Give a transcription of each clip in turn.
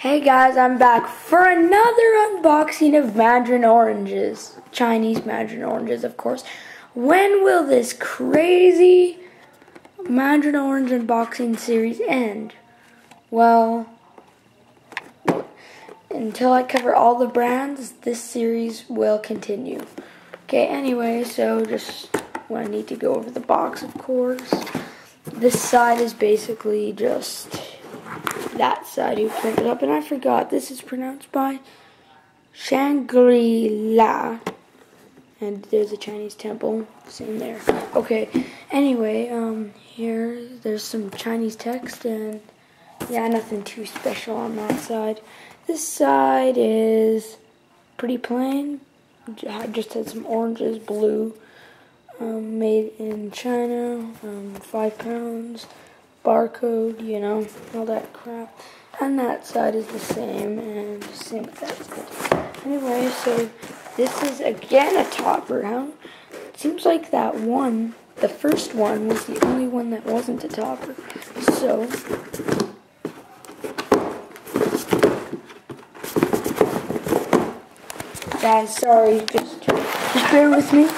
Hey guys, I'm back for another unboxing of Mandarin oranges. Chinese Mandarin oranges, of course. When will this crazy Mandarin orange unboxing series end? Well, until I cover all the brands, this series will continue. Okay, anyway, so I need to go over the box, of course. This side is basically just that side you pick it up, and I forgot this is pronounced by Shangri-La, and there's a Chinese temple, same there. Okay, anyway, there's some Chinese text, and yeah, nothing too special on that side. This side is pretty plain, just had some oranges, blue, made in China, 5 pounds. Barcode, you know, all that crap. And that side is the same, and same with that side. Anyway, so this is again a topper. It seems like that one, the first one, was the only one that wasn't a topper. So guys, sorry, just bear with me.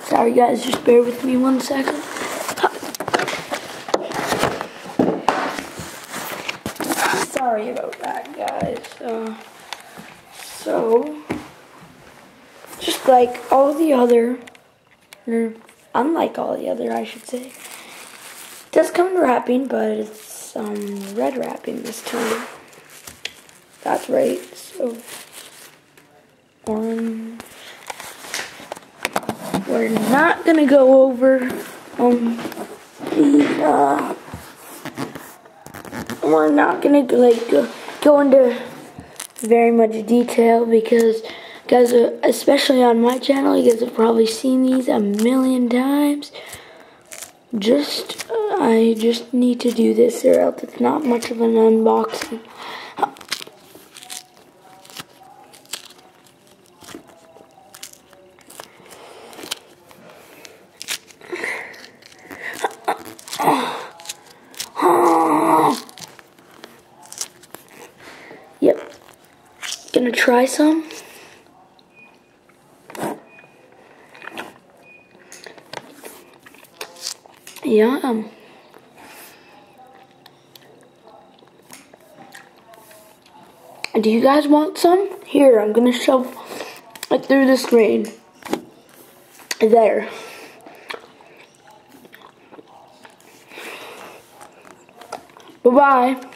Sorry guys, just bear with me 1 second. Sorry about that, guys. So, just like all the other, or unlike all the other, I should say, it does come in wrapping, but it's red wrapping this time. That's right. So, orange. We're not gonna go over we're not gonna go into very much detail because guys, especially on my channel, you guys have probably seen these a million times. I just need to do this, or else it's not much of an unboxing. Yep. Gonna try some. Yum. Do you guys want some? Here, I'm gonna shove it through the screen. There. Bye-bye.